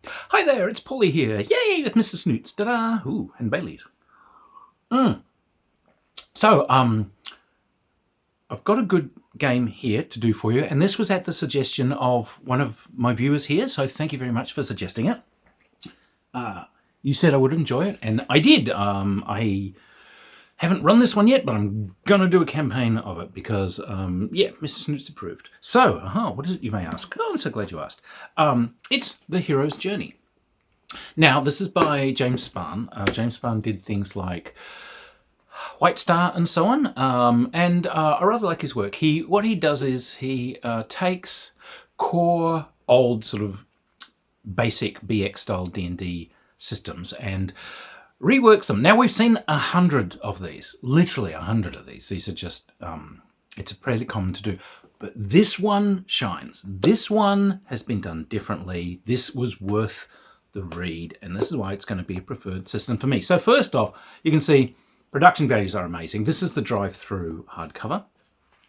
Hi there, it's Polly here. Yay, with Mr. Snoots. Ta-da! Ooh, and Bailey's. So, I've got a good game here to do for you, and this was at the suggestion of one of my viewers here, so thank you very much for suggesting it. You said I would enjoy it, and I did. I haven't run this one yet, but I'm going to do a campaign of it because, yeah, Mr. Snoots approved. So, what is it, you may ask? Oh, I'm so glad you asked. It's The Hero's Journey. Now, this is by James Spahn. James Spahn did things like White Star and so on, and I rather like his work. What he does is he takes core old sort of basic BX style D&D systems and reworks them. Now, we've seen 100 of these, literally 100 of these. These are just, it's pretty common to do. But this one shines. This one has been done differently. This was worth the read, and this is why it's going to be a preferred system for me. So first off, you can see production values are amazing. This is the drive-through hardcover,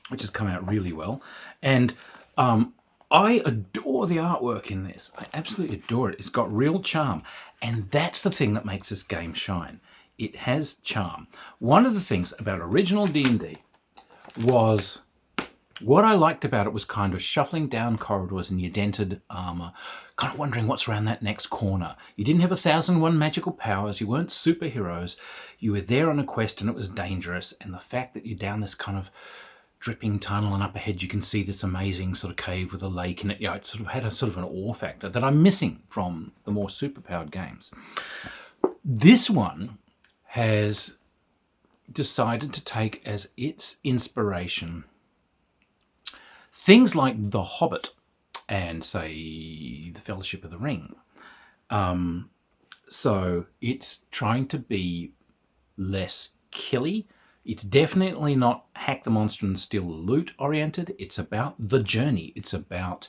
which has come out really well. And I adore the artwork in this. I absolutely adore it. It's got real charm. And that's the thing that makes this game shine. It has charm. One of the things about original D&D was, what I liked about it was kind of shuffling down corridors in your dented armor, kind of wondering what's around that next corner. You didn't have 1001 magical powers. You weren't superheroes. You were there on a quest and it was dangerous. And the fact that you're down this kind of dripping tunnel and up ahead you can see this amazing sort of cave with a lake in it. Yeah, it sort of had a sort of an awe factor that I'm missing from the more superpowered games. This one has decided to take as its inspiration things like The Hobbit and, say, The Fellowship of the Ring. So it's trying to be less killy. It's definitely not hack the monster and steal the loot oriented. It's about the journey. It's about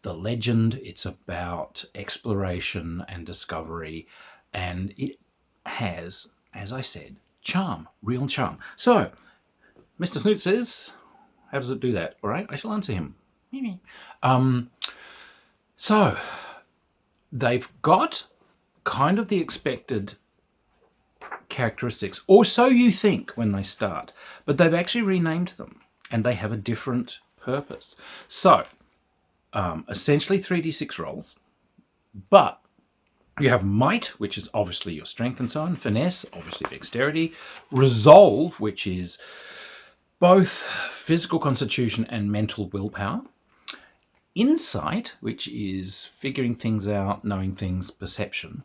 the legend. It's about exploration and discovery. And it has, as I said, charm, real charm. So, Mr. Snoot says, how does it do that? All right, I shall answer him. So, they've got kind of the expected characteristics, or so you think when they start, but they've actually renamed them and they have a different purpose. So, essentially 3d6 rolls, but you have might, which is obviously your strength and so on, finesse, obviously dexterity, resolve, which is both physical constitution and mental willpower, insight, which is figuring things out, knowing things, perception,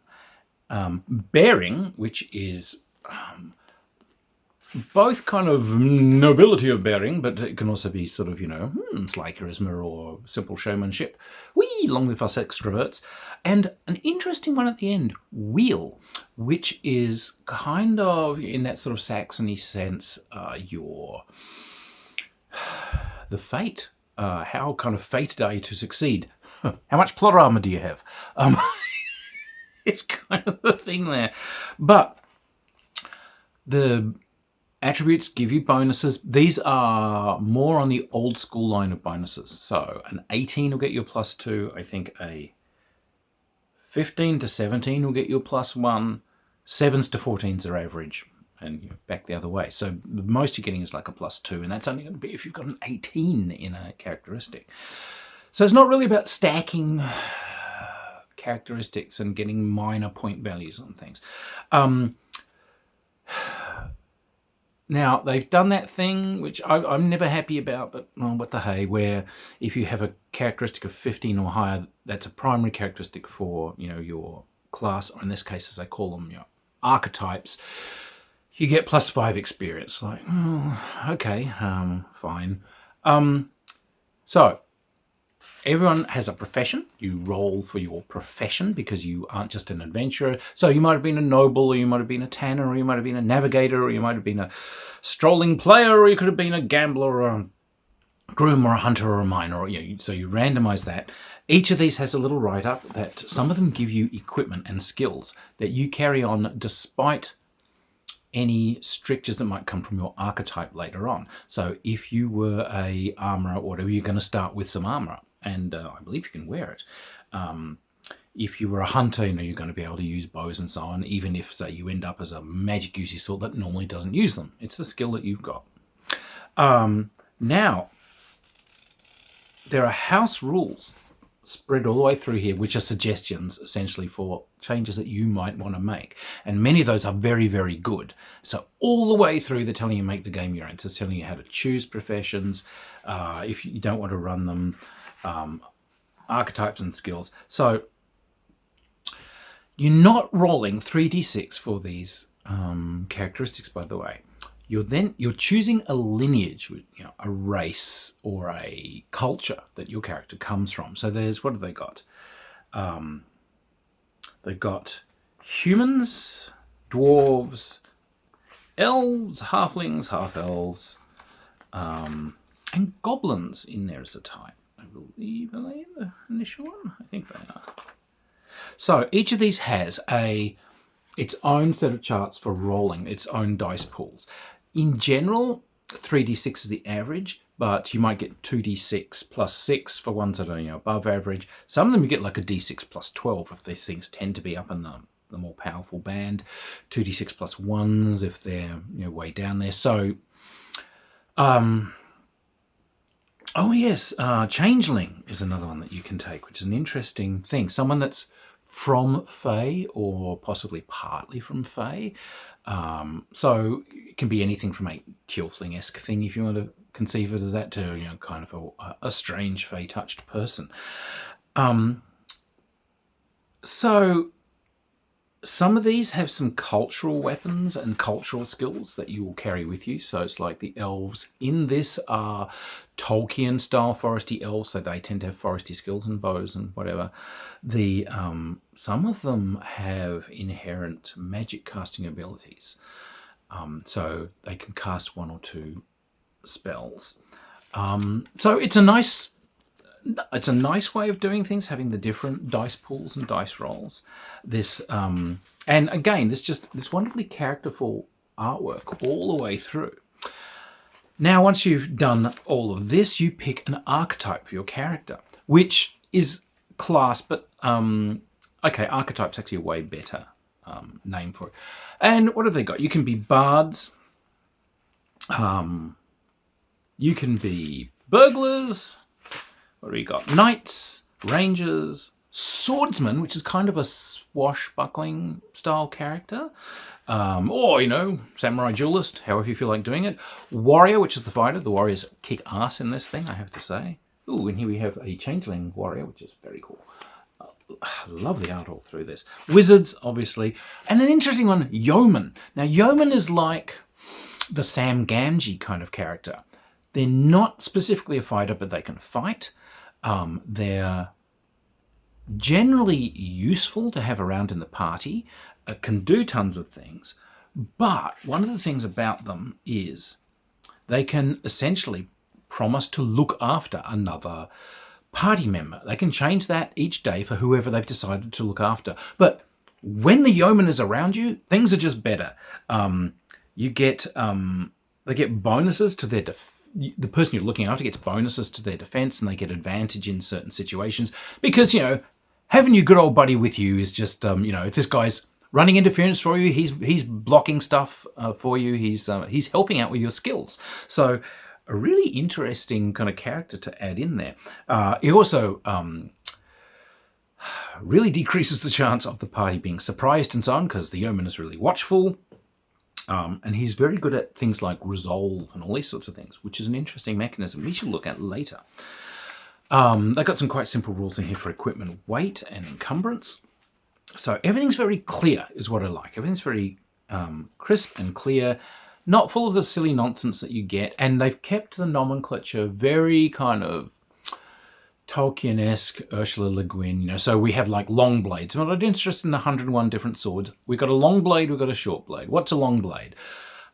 bearing, which is both kind of nobility of bearing, but it can also be sort of, sly charisma or simple showmanship. Whee! Long live us extroverts. And an interesting one at the end, wheel, which is kind of, in that sort of Saxony sense, the fate. How kind of fated are you to succeed? How much plot armor do you have? It's kind of the thing there. But the attributes give you bonuses. These are more on the old school line of bonuses. So an 18 will get you a +2. I think a 15 to 17 will get you a +1. 7s to 14s are average. And you're back the other way. So the most you're getting is like a +2. And that's only going to be if you've got an 18 in a characteristic. So it's not really about stacking characteristics and getting minor point values on things. Now, they've done that thing, which I'm never happy about, but what the hey, where if you have a characteristic of 15 or higher, that's a primary characteristic for, your class, or in this case, as I call them, your archetypes, you get +5 experience. Like, okay, fine. So, everyone has a profession. You roll for your profession because you aren't just an adventurer. So you might have been a noble, or you might have been a tanner, or you might have been a navigator, or you might have been a strolling player, or you could have been a gambler, or a groom, or a hunter, or a miner. So you randomize that. Each of these has a little write-up that some of them give you equipment and skills that you carry on despite any strictures that might come from your archetype later on. So if you were a armorer or whatever, you're going to start with some armor. And I believe you can wear it. if you were a hunter, you're going to be able to use bows and so on, even if, say, you end up as a magic usey sword that normally doesn't use them. It's the skill that you've got. Now, there are house rules spread all the way through here, which are suggestions, essentially, for changes that you might want to make. And many of those are very, very good. So all the way through, they're telling you make the game your own. So it's telling you how to choose professions, if you don't want to run them, archetypes and skills. So you're not rolling 3d6 for these characteristics, by the way. You're choosing a lineage, a race or a culture that your character comes from. So there's, what have they got? They've got humans, dwarves, elves, halflings, half-elves, and goblins in there as a type. I believe, are they the initial one? I think they are. So each of these has its own set of charts for rolling, its own dice pools. In general, 3d6 is the average, but you might get 2d6 plus 6 for ones that are above average. Some of them you get like a d6 plus 12 if these things tend to be up in the more powerful band. 2d6 plus 1s if they're way down there. So, oh yes, Changeling is another one that you can take, which is an interesting thing. Someone that's from Fae or possibly partly from Fae. So it can be anything from a Tiefling-esque thing, if you want to conceive it as that, to kind of a strange Fae-touched person. So some of these have some cultural weapons and cultural skills that you will carry with you. So it's like the elves in this are Tolkien-style foresty elves, so they tend to have foresty skills and bows and whatever. Some of them have inherent magic casting abilities, so they can cast 1 or 2 spells. So it's a nice way of doing things, having the different dice pools and dice rolls. This and again, this wonderfully characterful artwork all the way through. Now, once you've done all of this, you pick an archetype for your character, which is class, but okay, archetype's actually a way better name for it. And what have they got? You can be bards. You can be burglars. What do we got? Knights, rangers, swordsman, which is kind of a swashbuckling style character. Or, samurai duelist, however you feel like doing it. Warrior, which is the fighter. The warriors kick ass in this thing, I have to say. Ooh, and here we have a changeling warrior, which is very cool. I love the art all through this. Wizards, obviously. And an interesting one, yeoman. Now, yeoman is like the Sam Gamgee kind of character. They're not specifically a fighter, but they can fight. They're generally useful to have around in the party, can do tons of things, but one of the things about them is they can essentially promise to look after another party member. They can change that each day for whoever they've decided to look after. But when the yeoman is around you, things are just better. They get bonuses to their the person you're looking after gets bonuses to their defense, and they get advantage in certain situations because, having your good old buddy with you is just, if this guy's running interference for you, he's blocking stuff for you, he's helping out with your skills. So a really interesting kind of character to add in there. It also really decreases the chance of the party being surprised and so on, because the yeoman is really watchful. And he's very good at things like resolve and all these sorts of things, which is an interesting mechanism we should look at later. They've got some quite simple rules in here for equipment weight and encumbrance. So everything's very clear is what I like. Everything's very crisp and clear, not full of the silly nonsense that you get. And they've kept the nomenclature very kind of Tolkien-esque, Ursula Le Guin, so we have like long blades. I'm not interested in the 101 different swords. We've got a long blade, we've got a short blade. What's a long blade?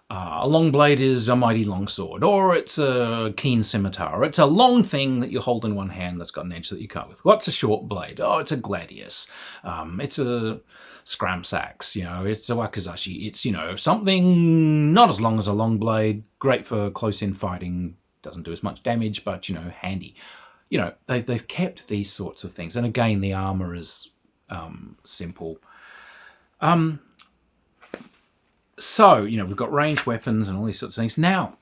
A long blade is a mighty long sword, or it's a keen scimitar, or it's a long thing that you hold in one hand that's got an edge that you cut with. What's a short blade? Oh, it's a gladius. It's a scramsax, it's a wakizashi. It's, something not as long as a long blade, great for close-in fighting, doesn't do as much damage, but, handy. They've kept these sorts of things. And again, the armor is simple. So, we've got ranged weapons and all these sorts of things. Now,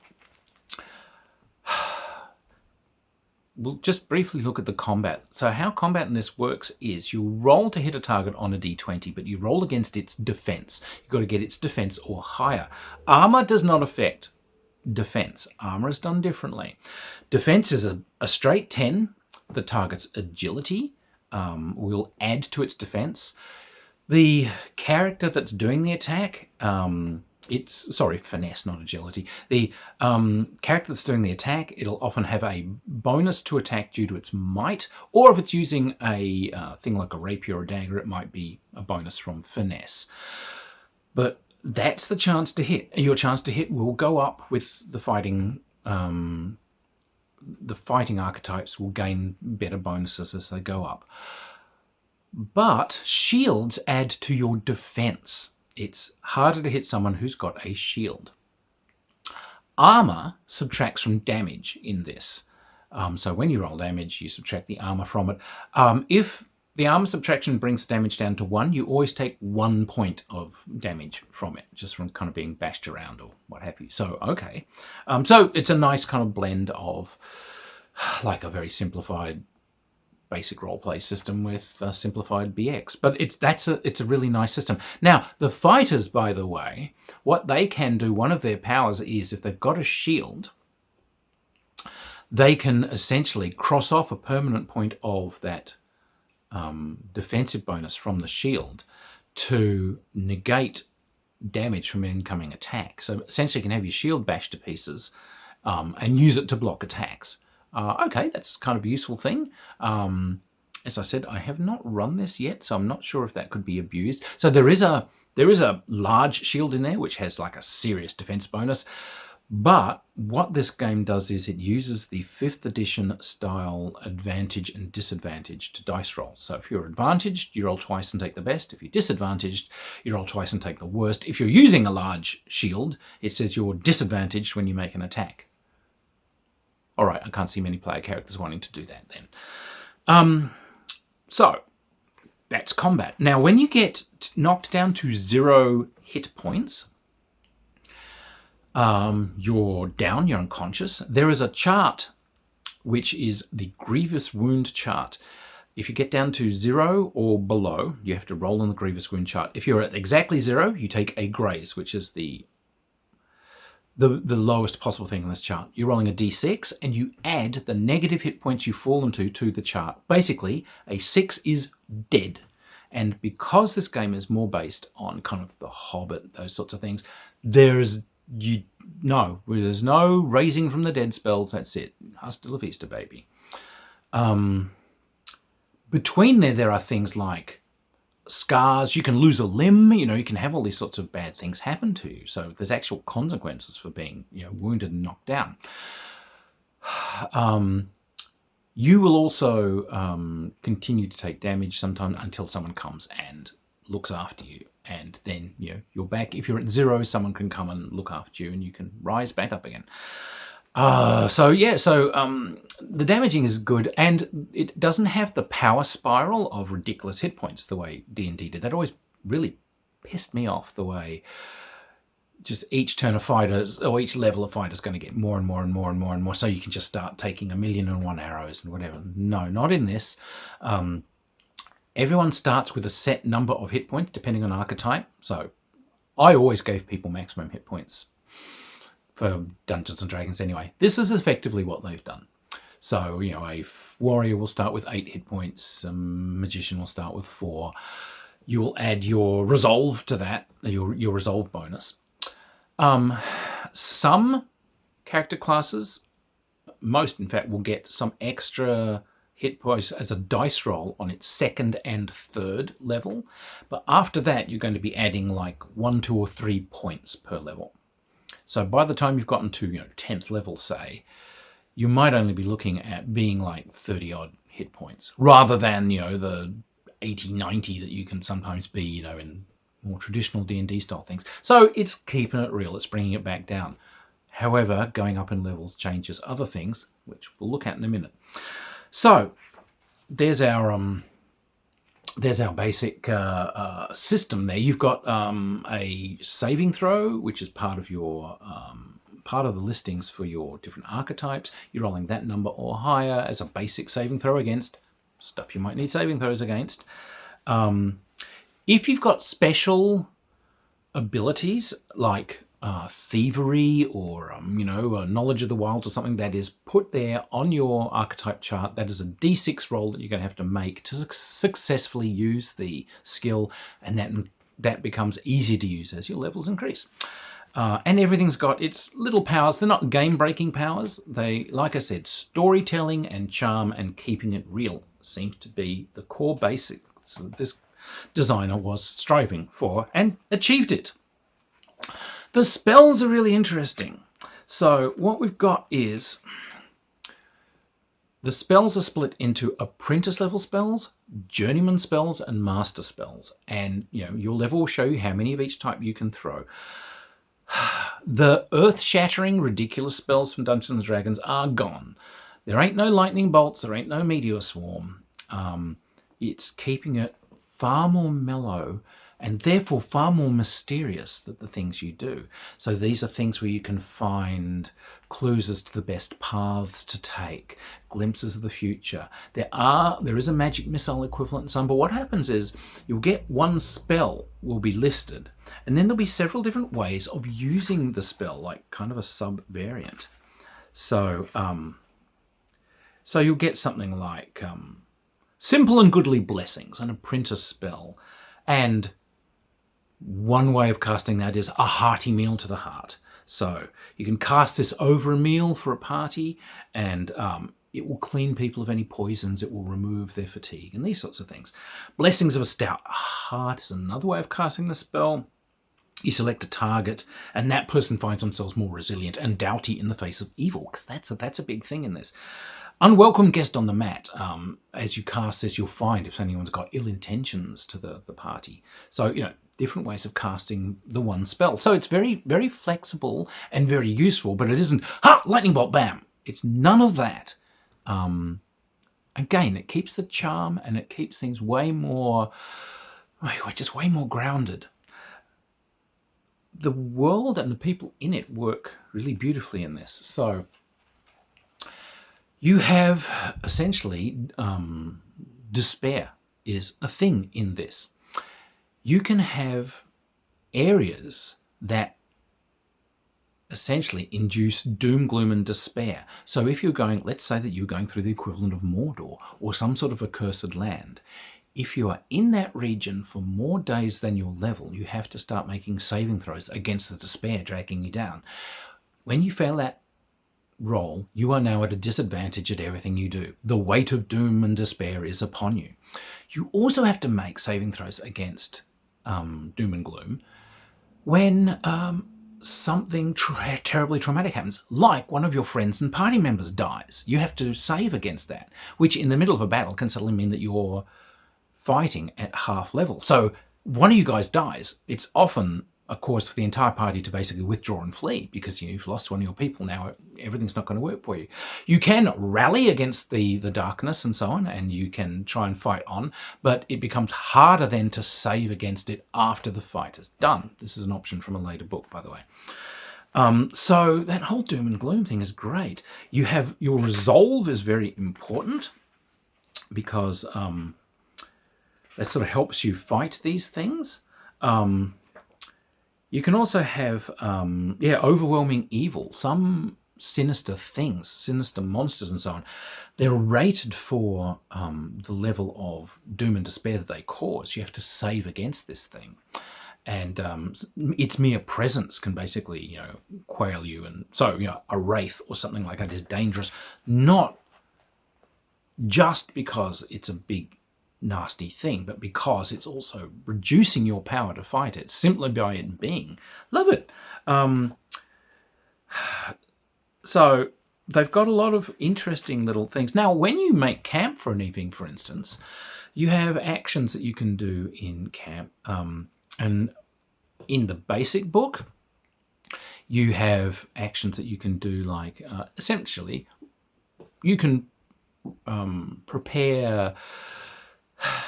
we'll just briefly look at the combat. So how combat in this works is you roll to hit a target on a d20, but you roll against its defense. You've got to get its defense or higher. Armor does not affect defense. Armor is done differently. Defense is a straight 10. The target's agility will add to its defense. The character that's doing the attack, finesse, not agility. The character that's doing the attack, it'll often have a bonus to attack due to its might, or if it's using a thing like a rapier or a dagger, it might be a bonus from finesse. But that's the chance to hit. Your chance to hit will go up with the fighting. The fighting archetypes will gain better bonuses as they go up. But shields add to your defense. It's harder to hit someone who's got a shield. Armor subtracts from damage in this. So when you roll damage, you subtract the armor from it. If the armor subtraction brings damage down to 1, you always take 1 point of damage from it, just from kind of being bashed around or what have you. So, okay. So it's a nice kind of blend of like a very simplified basic roleplay system with simplified BX, but it's a really nice system. Now, the fighters, by the way, what they can do, one of their powers is if they've got a shield, they can essentially cross off a permanent point of that defensive bonus from the shield to negate damage from an incoming attack. So essentially, you can have your shield bashed to pieces and use it to block attacks. Okay, that's kind of a useful thing. As I said, I have not run this yet, so I'm not sure if that could be abused. So there is a large shield in there, which has like a serious defense bonus. But what this game does is it uses the 5th edition style advantage and disadvantage to dice roll. So if you're advantaged, you roll twice and take the best. If you're disadvantaged, you roll twice and take the worst. If you're using a large shield, it says you're disadvantaged when you make an attack. All right, I can't see many player characters wanting to do that then. So that's combat. Now, when you get knocked down to 0 hit points, you're down, you're unconscious. There is a chart, which is the grievous wound chart. If you get down to 0 or below, you have to roll on the grievous wound chart. If you're at exactly 0, you take a graze, which is the lowest possible thing on this chart. You're rolling a d6 and you add the negative hit points you've fallen to the chart. Basically, a 6 is dead. And because this game is more based on kind of the Hobbit, those sorts of things, there's no raising from the dead spells. That's it. Hasta la vista, baby. Between there are things like scars. You can lose a limb. You can have all these sorts of bad things happen to you. So there's actual consequences for being wounded and knocked down. You will also continue to take damage sometime until someone comes and looks after you. And then you're back. If you're at 0, someone can come and look after you and you can rise back up again. The damaging is good, and it doesn't have the power spiral of ridiculous hit points the way D&D did. That always really pissed me off, the way just each turn of fighters, or each level of fighters, going to get more and more and more and more and more, so you can just start taking 1,000,001 arrows and whatever. No, not in this. Everyone starts with a set number of hit points, depending on archetype. So I always gave people maximum hit points for Dungeons and Dragons anyway. This is effectively what they've done. So, a warrior will start with 8 hit points, a magician will start with 4. You will add your resolve to that, your resolve bonus. Some character classes, most in fact, will get some extra hit points as a dice roll on its 2nd and 3rd level. But after that, you're going to be adding like 1, 2, or 3 points per level. So by the time you've gotten to 10th level, say, you might only be looking at being like 30-odd hit points, rather than the 80, 90 that you can sometimes be in more traditional D&D style things. So it's keeping it real. It's bringing it back down. However, going up in levels changes other things, which we'll look at in a minute. So there's our there's our basic system there. You've got a saving throw, which is part of your part of the listings for your different archetypes. You're rolling that number or higher as a basic saving throw against stuff you might need saving throws against. If you've got special abilities like thievery or knowledge of the wild or something that is put there on your archetype chart, that is a d6 roll that you're going to have to make to successfully use the skill, and that becomes easier to use as your levels increase. And everything's got its little powers. They're not game-breaking powers. They, like I said, storytelling and charm and keeping it real seems to be the core basics that this designer was striving for and achieved it. The spells are really interesting. So what we've got is the spells are split into apprentice level spells, journeyman spells, and master spells. And your level will show you how many of each type you can throw. The earth-shattering, ridiculous spells from Dungeons & Dragons are gone. There ain't no lightning bolts, there ain't no meteor swarm. It's keeping it far more mellow and therefore far more mysterious than the things you do. So these are things where you can find clues as to the best paths to take, glimpses of the future. There is a magic missile equivalent in some, but what happens is you'll get one spell will be listed, and then there'll be several different ways of using the spell, like kind of a sub-variant. So, so you'll get something like Simple and Goodly Blessings, an apprentice spell, and one way of casting that is a hearty meal to the heart. So you can cast this over a meal for a party, and it will clean people of any poisons. It will remove their fatigue and these sorts of things. Blessings of a Stout Heart is another way of casting the spell. You select a target, and that person finds themselves more resilient and doughty in the face of evil, because that's a big thing in this. Unwelcome Guest on the Mat. As you cast this, you'll find if anyone's got ill intentions to the party. So, different ways of casting the one spell. So it's very, very flexible and very useful, but it isn't, lightning bolt, bam. It's none of that. Again, it keeps the charm and it keeps things way more grounded. The world and the people in it work really beautifully in this. So you have essentially despair is a thing in this. You can have areas that essentially induce doom, gloom, and despair. So if you're going, let's say that you're going through the equivalent of Mordor or some sort of accursed land, if you are in that region for more days than your level, you have to start making saving throws against the despair dragging you down. When you fail that roll, you are now at a disadvantage at everything you do. The weight of doom and despair is upon you. You also have to make saving throws against doom and gloom when something terribly traumatic happens, like one of your friends and party members dies. You have to save against that, which in the middle of a battle can suddenly mean that you're fighting at half level. So one of you guys dies, it's often a cause for the entire party to basically withdraw and flee because you've lost one of your people. Now everything's not going to work for you. You can rally against the darkness and so on, and you can try and fight on, but it becomes harder then to save against it after the fight is done. This is an option from a later book, by the way. So that whole doom and gloom thing is great. You have your resolve is very important because that sort of helps you fight these things. You can also have, overwhelming evil, some sinister things, sinister monsters and so on. They're rated for the level of doom and despair that they cause. You have to save against this thing. And its mere presence can basically, quail you. And so, a wraith or something like that is dangerous, not just because it's a big nasty thing, but because it's also reducing your power to fight it simply by it being. Love it. So they've got a lot of interesting little things. Now, when you make camp for an evening, for instance, you have actions that you can do in camp. And in the basic book, you have actions that you can do, like essentially you can prepare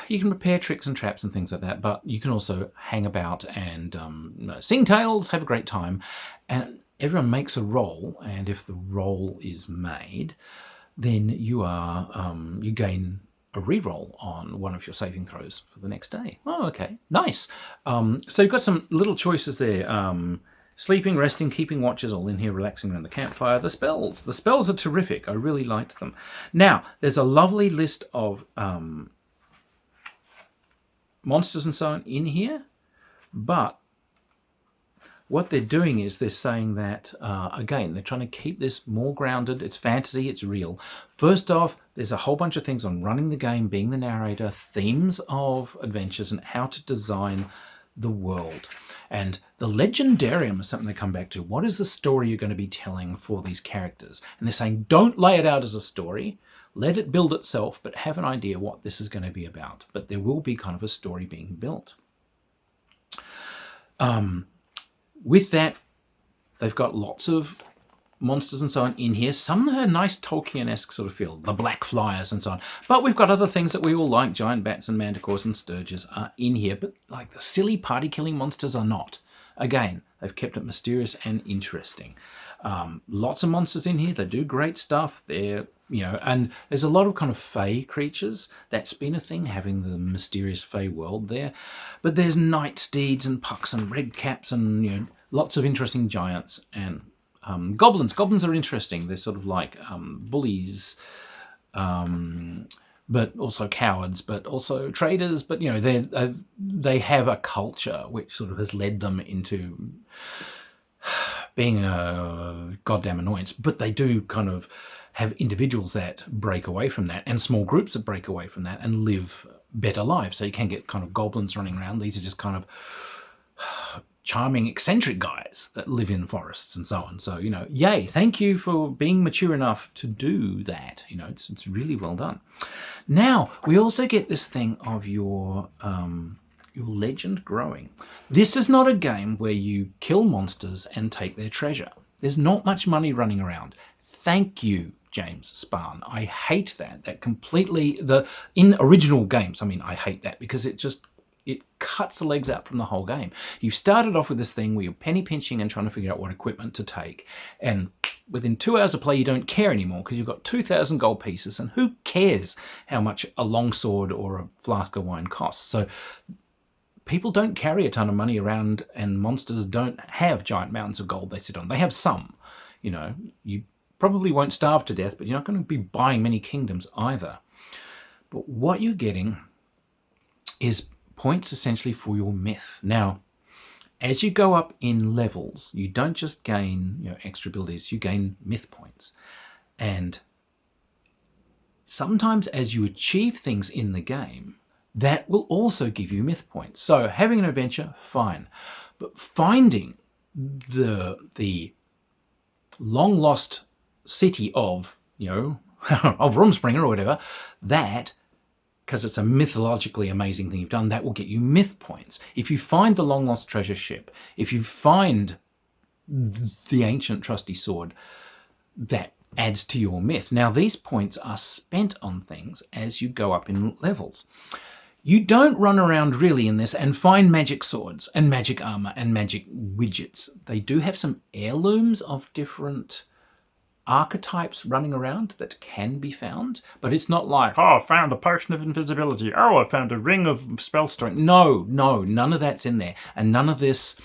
You can prepare tricks and traps and things like that, but you can also hang about and sing tales, have a great time, and everyone makes a roll, and if the roll is made, then you gain a re-roll on one of your saving throws for the next day. Oh, okay, nice. So you've got some little choices there. Sleeping, resting, keeping watches, all in here, relaxing around the campfire. The spells are terrific. I really liked them. Now, there's a lovely list of monsters and so on in here, but what they're doing is they're saying that, again, they're trying to keep this more grounded. It's fantasy, it's real. First off, there's a whole bunch of things on running the game, being the narrator, themes of adventures, and how to design the world. And the legendarium is something they come back to. What is the story you're going to be telling for these characters? And they're saying, don't lay it out as a story. Let it build itself, but have an idea what this is going to be about. But there will be kind of a story being built. With that, they've got lots of monsters and so on in here. Some have a nice Tolkien-esque sort of feel, the black flyers and so on. But we've got other things that we all like. Giant bats and manticores and sturges are in here, but like the silly party-killing monsters are not. Again, they've kept it mysterious and interesting. Lots of monsters in here. They do great stuff. They're, and there's a lot of kind of fey creatures. That's been a thing, having the mysterious fey world there. But there's night steeds and pucks and red caps and, lots of interesting giants and goblins. Goblins are interesting. They're sort of like bullies, but also cowards, but also traders. But, they have a culture which sort of has led them into being a goddamn annoyance. But they do kind of have individuals that break away from that and small groups that break away from that and live better lives. So you can get kind of goblins running around. These are just kind of charming, eccentric guys that live in forests and so on. So, yay, thank you for being mature enough to do that. It's really well done. Now, we also get this thing of your legend growing. This is not a game where you kill monsters and take their treasure. There's not much money running around. Thank you, James Spahn. I hate that. That completely, in original games, I hate that because it cuts the legs out from the whole game. You've started off with this thing where you're penny pinching and trying to figure out what equipment to take. And within 2 hours of play, you don't care anymore because you've got 2,000 gold pieces. And who cares how much a longsword or a flask of wine costs? So people don't carry a ton of money around, and monsters don't have giant mountains of gold they sit on. They have some. You probably won't starve to death, but you're not going to be buying many kingdoms either. But what you're getting is points essentially for your myth. Now, as you go up in levels, you don't just gain extra abilities, you gain myth points. And sometimes as you achieve things in the game, that will also give you myth points. So having an adventure, fine. But finding the long lost city of, of Rumspringer or whatever, that, because it's a mythologically amazing thing you've done, that will get you myth points. If you find the long lost treasure ship, if you find the ancient trusty sword, that adds to your myth. Now, these points are spent on things as you go up in levels. You don't run around really in this and find magic swords and magic armor and magic widgets. They do have some heirlooms of different archetypes running around that can be found, but it's not like, oh, I found a potion of invisibility, oh, I found a ring of spell strength. No, none of that's in there, and none of this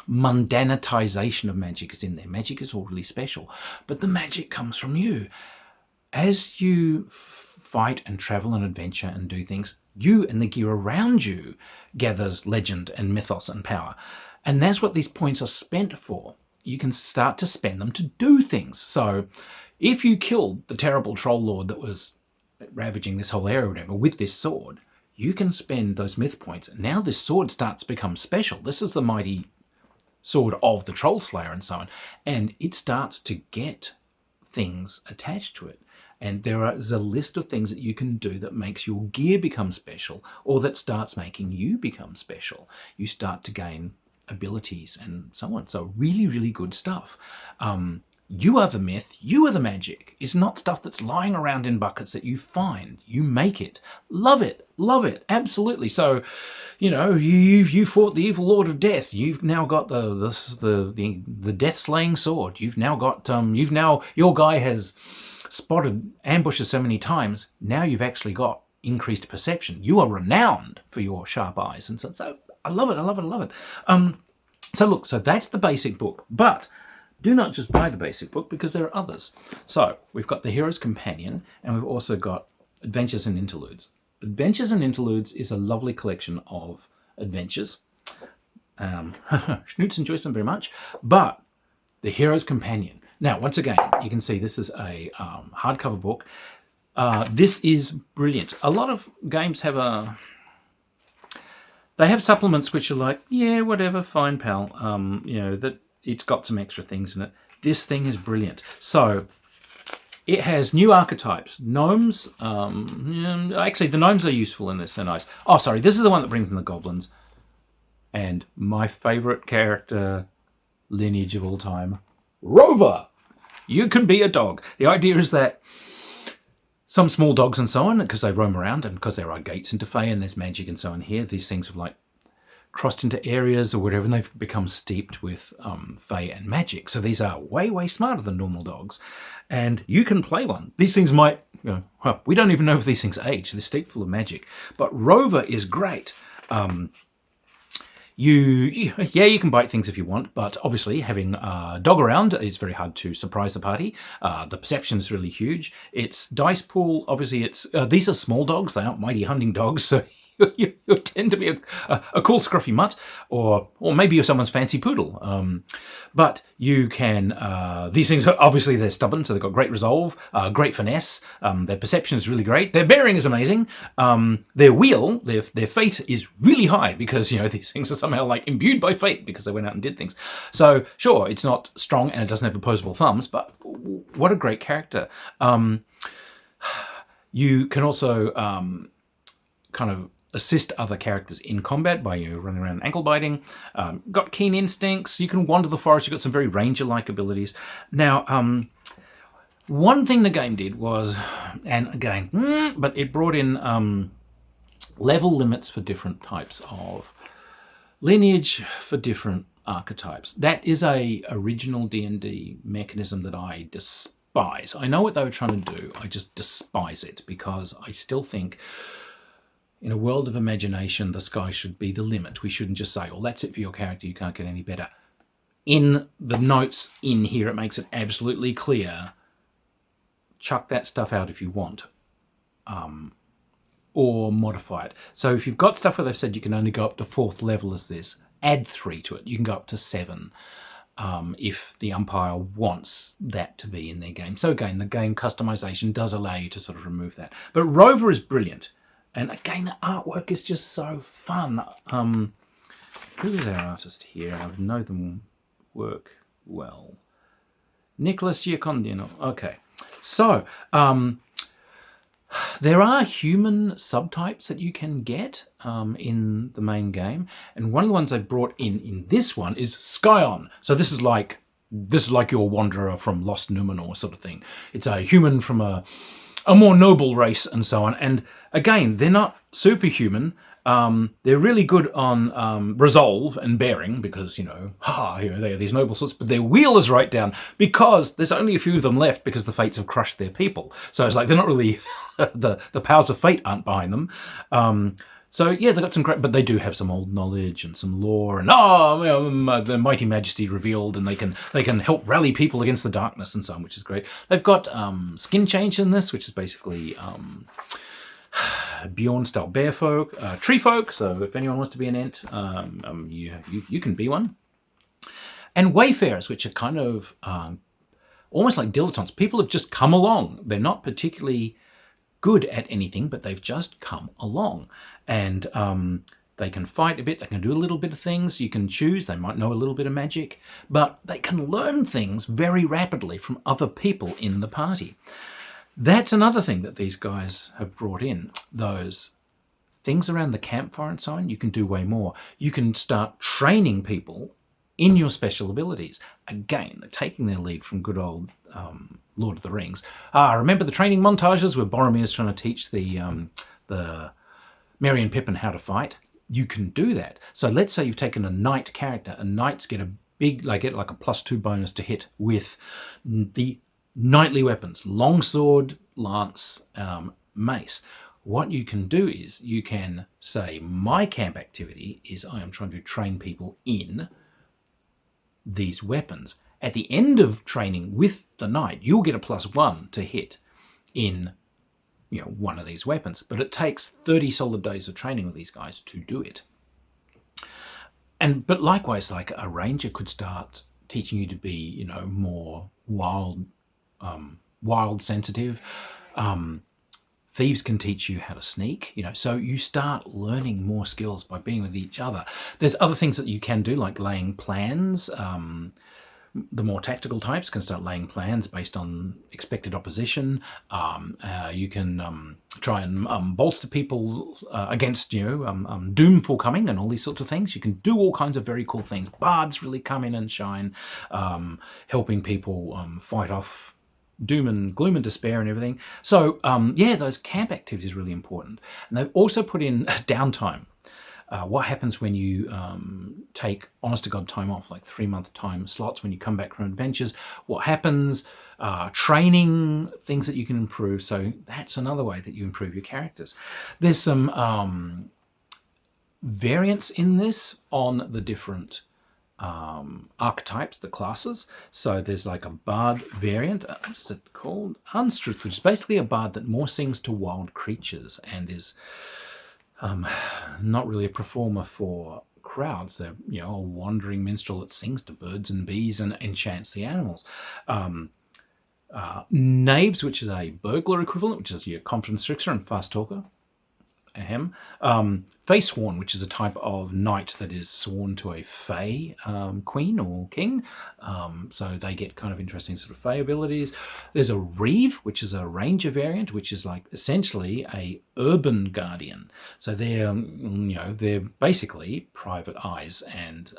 mundanitization of magic is in there. Magic is all really special, but the magic comes from you. As you fight and travel and adventure and do things, you and the gear around you gathers legend and mythos and power, and that's what these points are spent for. You can start to spend them to do things. So if you killed the terrible troll lord that was ravaging this whole area or whatever with this sword, you can spend those myth points. Now this sword starts to become special. This is the mighty sword of the troll slayer and so on. And it starts to get things attached to it. And there's a list of things that you can do that makes your gear become special, or that starts making you become special. You start to gain abilities and so on. So really, really good stuff. You are the myth. You are the magic. It's not stuff that's lying around in buckets that you find. You make it. Love it. Love it. Absolutely. So, you know, you fought the evil Lord of Death. You've now got the death slaying sword. You've now got your guy has spotted ambushes so many times. Now you've actually got increased perception. You are renowned for your sharp eyes, and so I love it. I love it. I love it. So look, so that's the basic book, but do not just buy the basic book because there are others. So we've got the Hero's Companion, and we've also got Adventures and Interludes. Adventures and Interludes is a lovely collection of adventures. Schnoots enjoys them very much, but the Hero's Companion. Now, once again, you can see this is a hardcover book. This is brilliant. A lot of games have they have supplements which are like, yeah, whatever, fine, pal. You know, that it's got some extra things in it. This thing is brilliant. So it has new archetypes. Gnomes, actually the gnomes are useful in this, they're nice. Oh, sorry, this is the one that brings in the goblins. And my favourite character lineage of all time, Rover. You can be a dog. The idea is that some small dogs and so on, because they roam around and because there are gates into Fae and there's magic and so on here, these things have like crossed into areas or whatever, and they've become steeped with Fae and magic. So these are way, way smarter than normal dogs. And you can play one. These things might, we don't even know if these things age. They're steeped full of magic. But Rover is great. You can bite things if you want, but obviously having a dog around is very hard to surprise the party. The perception is really huge. It's dice pool. Obviously, these are small dogs. They aren't mighty hunting dogs, so you tend to be a cool scruffy mutt, or maybe you're someone's fancy poodle. But you can, these things, obviously they're stubborn, so they've got great resolve, great finesse, their perception is really great, their bearing is amazing, their wheel, their fate is really high, because, you know, these things are somehow like imbued by fate because they went out and did things. So sure, it's not strong and it doesn't have opposable thumbs, but what a great character. You can also kind of assist other characters in combat by running around ankle biting. Got keen instincts. You can wander the forest. You've got some very ranger-like abilities. Now, one thing the game did was, and again, but it brought in level limits for different types of lineage, for different archetypes. That is a original D&D mechanism that I despise. I know what they were trying to do. I just despise it because I still think, in a world of imagination, the sky should be the limit. We shouldn't just say, well, that's it for your character, you can't get any better. In the notes in here, it makes it absolutely clear, chuck that stuff out if you want, or modify it. So if you've got stuff where they've said you can only go up to 4th level as this, add 3 to it. You can go up to 7 if the umpire wants that to be in their game. So again, the game customization does allow you to sort of remove that. But Rover is brilliant. And again, the artwork is just so fun. Who is our artist here? I know them work well. Nicholas Giacondino. Okay. So, there are human subtypes that you can get in the main game. And one of the ones I brought in this one is Scion. So this is like your wanderer from Lost Numenor sort of thing. It's a human from a more noble race and so on. And again, they're not superhuman. They're really good on resolve and bearing because, they are these noble sorts, but their wheel is right down because there's only a few of them left because the fates have crushed their people. So it's like they're not really, the powers of fate aren't behind them. So yeah, they've got some great, but they do have some old knowledge and some lore, and the mighty majesty revealed, and they can help rally people against the darkness and so on, which is great. They've got skin change in this, which is basically Bjorn style bear folk, tree folk. So if anyone wants to be an ent, you can be one. And wayfarers, which are kind of almost like dilettantes. People have just come along. They're not particularly good at anything, but they've just come along, and they can fight a bit, they can do a little bit of things, you can choose, they might know a little bit of magic, but they can learn things very rapidly from other people in the party. That's another thing that these guys have brought in, those things around the campfire and so on. You can do way more. You can start training people in your special abilities. Again, they're taking their lead from good old Lord of the Rings. Remember the training montages where Boromir's trying to teach the Merry and Pippin how to fight? You can do that. So let's say you've taken a knight character, and knights get a big, they get like a +2 bonus to hit with the knightly weapons, longsword, lance, mace. What you can do is you can say, my camp activity is I am trying to train people in these weapons. At the end of training with the knight, you'll get a +1 to hit in one of these weapons. But it takes 30 solid days of training with these guys to do it. But likewise, like a ranger could start teaching you to be, more wild sensitive. Thieves can teach you how to sneak, so you start learning more skills by being with each other. There's other things that you can do, like laying plans. The more tactical types can start laying plans based on expected opposition. You can try and bolster people against doom forthcoming and all these sorts of things. You can do all kinds of very cool things. Bards really come in and shine, helping people fight off doom and gloom and despair and everything. So those camp activities are really important. And they've also put in downtime. What happens when you take honest-to-God time off, like 3-month time slots when you come back from adventures? What happens? Training, things that you can improve. So that's another way that you improve your characters. There's some variants in this on the different archetypes, the classes. So there's like a bard variant. What is it called? Unstruth, which is basically a bard that more sings to wild creatures and is not really a performer for crowds. They're a wandering minstrel that sings to birds and bees and enchants the animals. Knaves, which is a burglar equivalent, which is your confidence trickster and fast talker. Face sworn, which is a type of knight that is sworn to a fey queen or king. So they get kind of interesting sort of fey abilities. There's a reeve, which is a ranger variant, which is like essentially a urban guardian. So they're basically private eyes and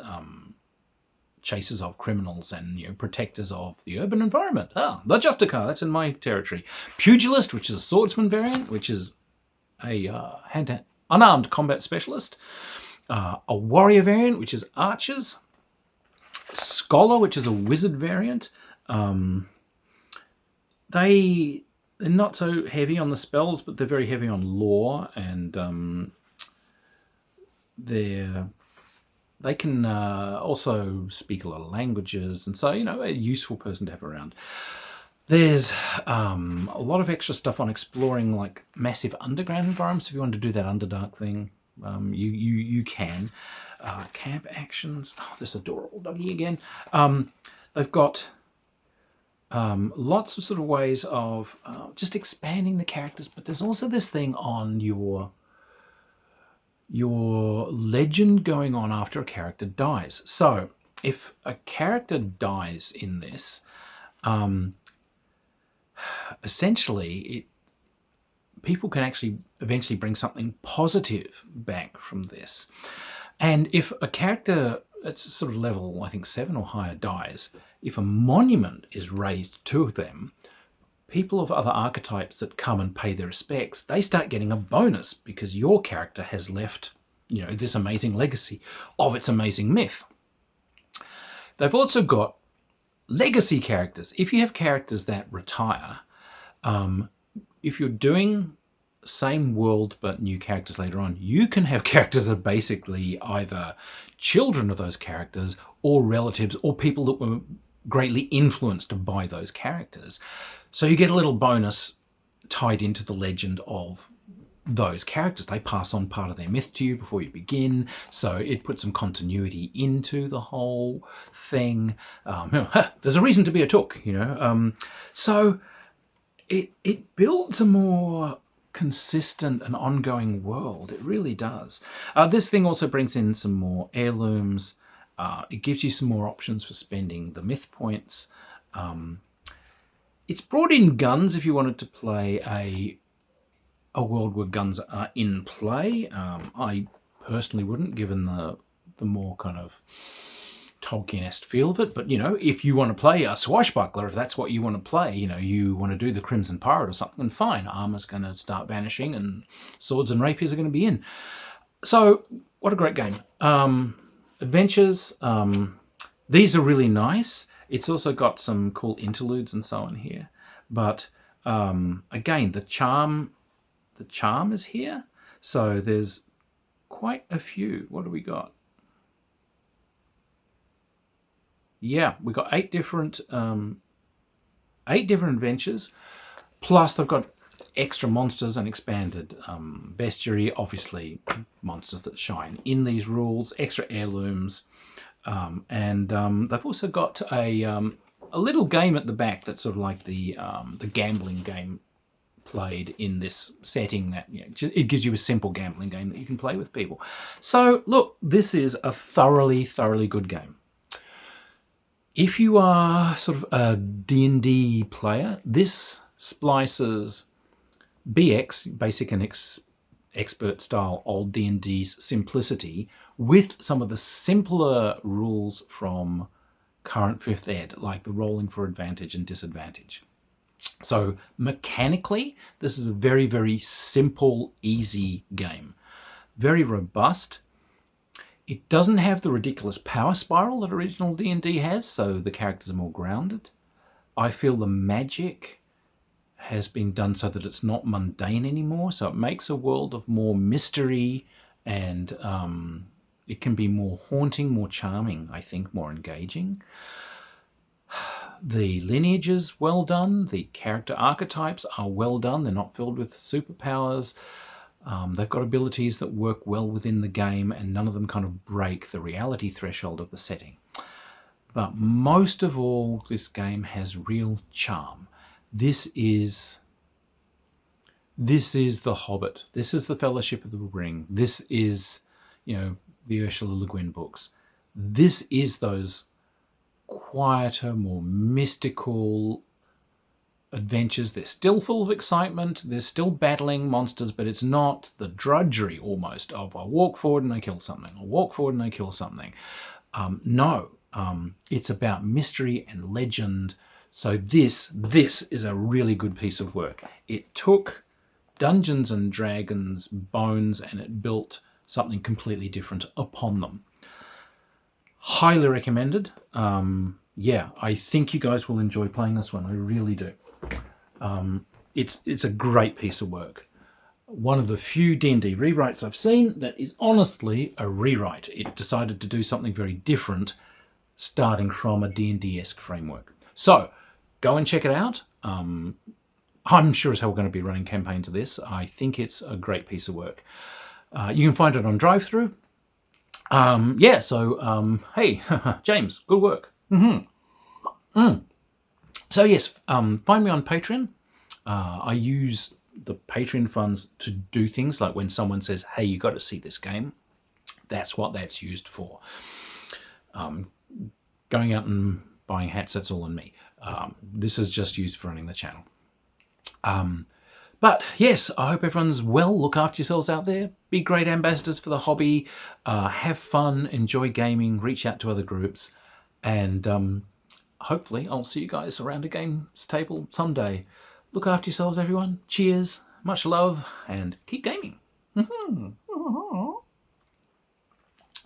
chasers of criminals and protectors of the urban environment. The Justicar, that's in my territory. Pugilist, which is a swordsman variant, which is a unarmed combat specialist. A warrior variant, which is archers. Scholar, which is a wizard variant. They're not so heavy on the spells, but they're very heavy on lore, and they can also speak a lot of languages, and so a useful person to have around. There's a lot of extra stuff on exploring like massive underground environments. If you want to do that Underdark thing, you can. Camp actions. Oh, this adorable doggy again. They've got lots of sort of ways of just expanding the characters, but there's also this thing on your legend going on after a character dies. So if a character dies in this, essentially people can actually eventually bring something positive back from this. And if a character that's sort of level, I think 7 or higher, dies, if a monument is raised to them, people of other archetypes that come and pay their respects, they start getting a bonus because your character has left, this amazing legacy of its amazing myth. They've also got legacy characters. If you have characters that retire, if you're doing same world but new characters later on, you can have characters that are basically either children of those characters or relatives or people that were greatly influenced by those characters. So you get a little bonus tied into the legend of those characters. They pass on part of their myth to you before you begin, so it puts some continuity into the whole thing. There's a reason to be a took, so it builds a more consistent and ongoing world. It really does. This thing also brings in some more heirlooms. It gives you some more options for spending the myth points. It's brought in guns if you wanted to play a world where guns are in play. I personally wouldn't, given the more kind of Tolkien-esque feel of it. But, if you want to play a swashbuckler, if that's what you want to play, you want to do the Crimson Pirate or something, fine. Armor's going to start vanishing and swords and rapiers are going to be in. So, what a great game. Adventures, these are really nice. It's also got some cool interludes and so on here. But, again, the charm is here. So there's quite a few. What do we got? Yeah, we got 8 different adventures. Plus they've got extra monsters and expanded bestiary, obviously monsters that shine in these rules, extra heirlooms, and they've also got a little game at the back that's sort of like the gambling game played in this setting. That it gives you a simple gambling game that you can play with people. So look, this is a thoroughly good game. If you are sort of a D&D player, this splices BX, basic and expert style old D&D's simplicity with some of the simpler rules from current 5th ed, like the rolling for advantage and disadvantage. So mechanically, this is a very simple, easy game. Very robust. It doesn't have the ridiculous power spiral that original D&D has, so the characters are more grounded. I feel the magic has been done so that it's not mundane anymore, so it makes a world of more mystery, and it can be more haunting, more charming, I think, more engaging. The lineage is well done. The character archetypes are well done. They're not filled with superpowers. They've got abilities that work well within the game, and none of them kind of break the reality threshold of the setting. But most of all, this game has real charm. This is the Hobbit. This is the Fellowship of the Ring. This is, the Ursula Le Guin books. This is those quieter, more mystical adventures. They're still full of excitement. They're still battling monsters, but it's not the drudgery almost of I walk forward and I kill something. I walk forward and I kill something. No, it's about mystery and legend. So this is a really good piece of work. It took Dungeons and Dragons bones and it built something completely different upon them. Highly recommended. Yeah, I think you guys will enjoy playing this one. I really do. It's a great piece of work. One of the few D&D rewrites I've seen that is honestly a rewrite. It decided to do something very different, starting from a D&D-esque framework. So, go and check it out. I'm sure as hell going to be running campaigns of this. I think it's a great piece of work. You can find it on Drive-Thru. Yeah, so, hey, James, good work. So yes, find me on Patreon. I use the Patreon funds to do things like when someone says, hey, you got to see this game. That's what that's used for. Going out and buying hats, that's all on me. This is just used for running the channel. But yes, I hope everyone's well. Look after yourselves out there. Be great ambassadors for the hobby. Have fun, enjoy gaming, reach out to other groups. And hopefully I'll see you guys around a games table someday. Look after yourselves, everyone. Cheers, much love, and keep gaming.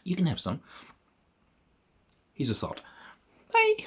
You can have some. He's a sod. Bye.